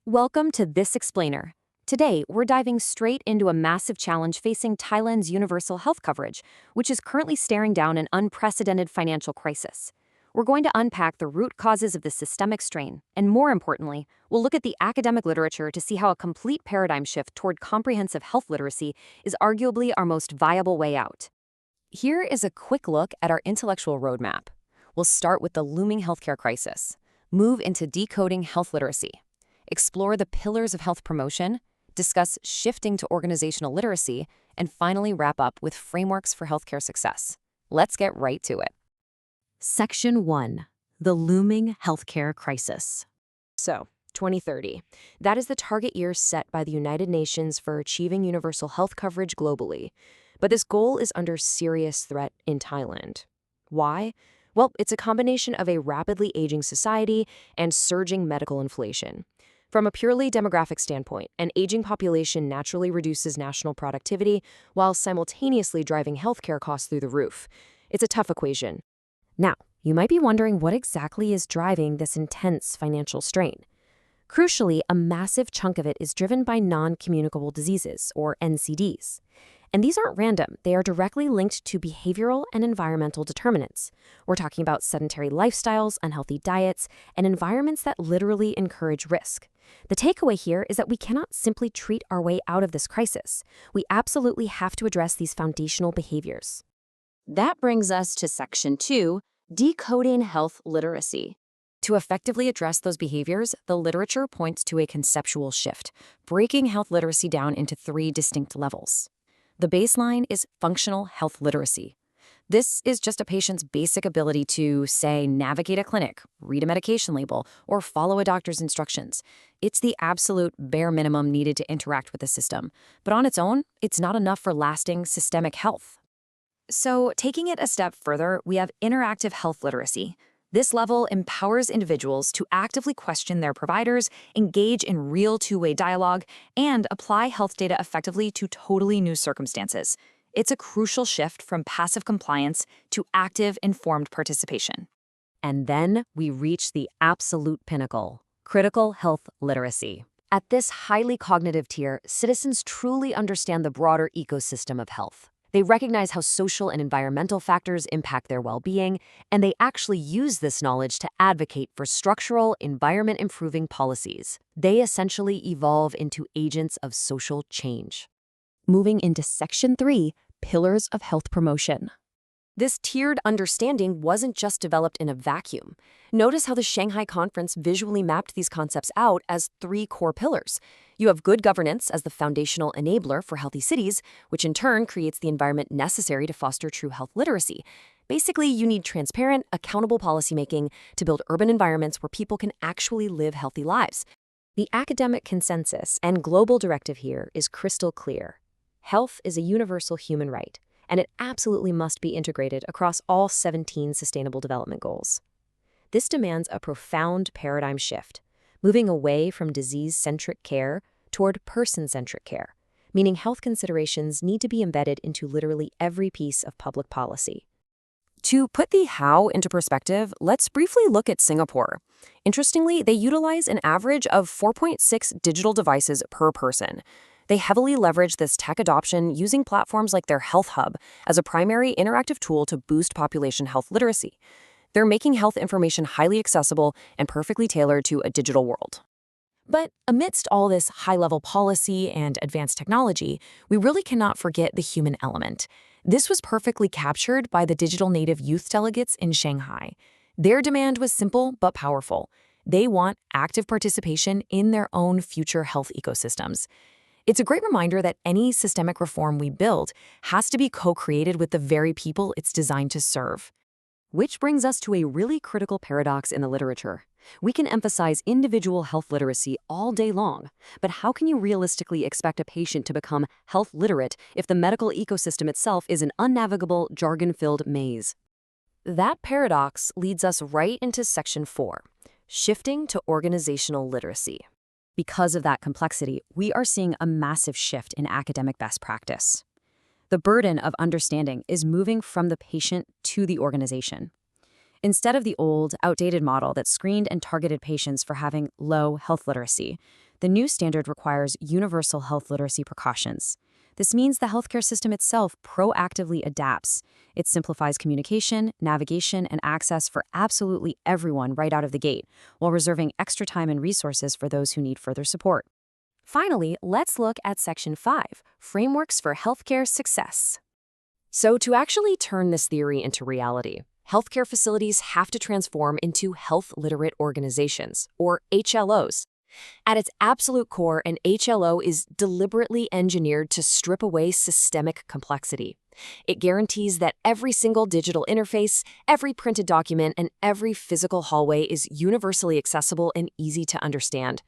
Welcome to This Explainer. Today, we're diving straight into a massive challenge facing Thailand's universal health coverage, which is currently staring down an unprecedented financial crisis. We're going to unpack the root causes of this systemic strain, and more importantly, we'll look at the academic literature to see how a complete paradigm shift toward comprehensive health literacy is arguably our most viable way out. Here is a quick look at our intellectual roadmap. We'll start with the looming healthcare crisis, move into decoding health literacy, explore the pillars of health promotion, discuss shifting to organizational literacy, and finally wrap up with frameworks for healthcare success. Let's get right to it. Section 1. The Looming Healthcare Crisis. So, 2030. That is the target year set by the United Nations for achieving universal health coverage globally. But this goal is under serious threat in Thailand. Why? Well, it's a combination of a rapidly aging society and surging medical inflation. From a purely demographic standpoint, an aging population naturally reduces national productivity while simultaneously driving healthcare costs through the roof. It's a tough equation. Now, you might be wondering what exactly is driving this intense financial strain. Crucially, a massive chunk of it is driven by non-communicable diseases, or NCDs. And these aren't random. They are directly linked to behavioral and environmental determinants. We're talking about sedentary lifestyles, unhealthy diets, and environments that literally encourage risk. The takeaway here is that we cannot simply treat our way out of this crisis. We absolutely have to address these foundational behaviors. That brings us to Section 2, Decoding Health Literacy. To effectively address those behaviors, the literature points to a conceptual shift, breaking health literacy down into 3 distinct levels. The baseline is functional health literacy. This is just a patient's basic ability to, say, navigate a clinic, read a medication label, or follow a doctor's instructions. It's the absolute bare minimum needed to interact with the system. But on its own, it's not enough for lasting systemic health. So, taking it a step further, we have interactive health literacy. This level empowers individuals to actively question their providers, engage in real two-way dialogue, and apply health data effectively to totally new circumstances. It's a crucial shift from passive compliance to active, informed participation. And then we reach the absolute pinnacle, critical health literacy. At this highly cognitive tier, citizens truly understand the broader ecosystem of health. They recognize how social and environmental factors impact their well-being, and they actually use this knowledge to advocate for structural, environment-improving policies. They essentially evolve into agents of social change. Moving into Section 3, Pillars of Health Promotion. This tiered understanding wasn't just developed in a vacuum. Notice how the Shanghai Conference visually mapped these concepts out as 3 core pillars. You have good governance as the foundational enabler for healthy cities, which in turn creates the environment necessary to foster true health literacy. Basically, you need transparent, accountable policymaking to build urban environments where people can actually live healthy lives. The academic consensus and global directive here is crystal clear. Health is a universal human right, and it absolutely must be integrated across all 17 Sustainable Development Goals. This demands a profound paradigm shift, moving away from disease-centric care toward person-centric care, meaning health considerations need to be embedded into literally every piece of public policy. To put the how into perspective, let's briefly look at Singapore. Interestingly, they utilize an average of 4.6 digital devices per person. They heavily leverage this tech adoption using platforms like their Health Hub as a primary interactive tool to boost population health literacy. They're making health information highly accessible and perfectly tailored to a digital world. But amidst all this high-level policy and advanced technology, we really cannot forget the human element. This was perfectly captured by the digital native youth delegates in Shanghai. Their demand was simple but powerful. They want active participation in their own future health ecosystems. It's a great reminder that any systemic reform we build has to be co-created with the very people it's designed to serve. Which brings us to a really critical paradox in the literature. We can emphasize individual health literacy all day long, but how can you realistically expect a patient to become health literate if the medical ecosystem itself is an unnavigable, jargon-filled maze? That paradox leads us right into Section 4, Shifting to Organizational Literacy. Because of that complexity, we are seeing a massive shift in academic best practice. The burden of understanding is moving from the patient to the organization. Instead of the old, outdated model that screened and targeted patients for having low health literacy, The new standard requires universal health literacy precautions. This means the healthcare system itself proactively adapts. It simplifies communication, navigation, and access for absolutely everyone right out of the gate, while reserving extra time and resources for those who need further support. Finally, let's look at Section 5, Frameworks for Healthcare Success. So to actually turn this theory into reality, healthcare facilities have to transform into health-literate organizations, or HLOs. At its absolute core, an HLO is deliberately engineered to strip away systemic complexity. It guarantees that every single digital interface, every printed document, and every physical hallway is universally accessible and easy to understand.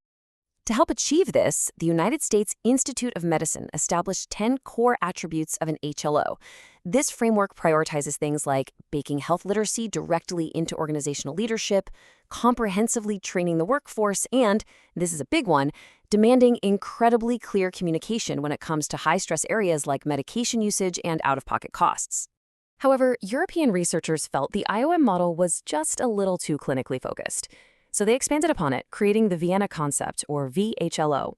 To help achieve this, the United States Institute of Medicine established 10 core attributes of an HLO. This framework prioritizes things like baking health literacy directly into organizational leadership, comprehensively training the workforce, and, this is a big one, demanding incredibly clear communication when it comes to high-stress areas like medication usage and out-of-pocket costs. However, European researchers felt the IOM model was just a little too clinically focused. So they expanded upon it, creating the Vienna concept, or VHLO.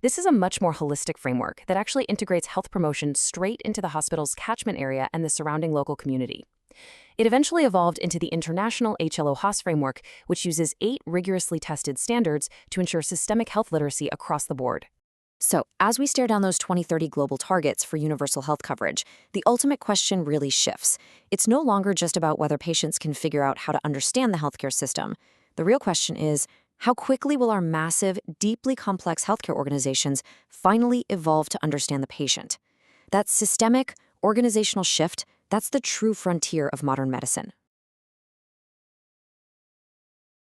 This is a much more holistic framework that actually integrates health promotion straight into the hospital's catchment area and the surrounding local community. It eventually evolved into the International HLO-HOS framework, which uses 8 rigorously tested standards to ensure systemic health literacy across the board. So, as we stare down those 2030 global targets for universal health coverage, the ultimate question really shifts. It's no longer just about whether patients can figure out how to understand the healthcare system. The real question is, how quickly will our massive, deeply complex healthcare organizations finally evolve to understand the patient? That systemic, organizational shift, that's the true frontier of modern medicine.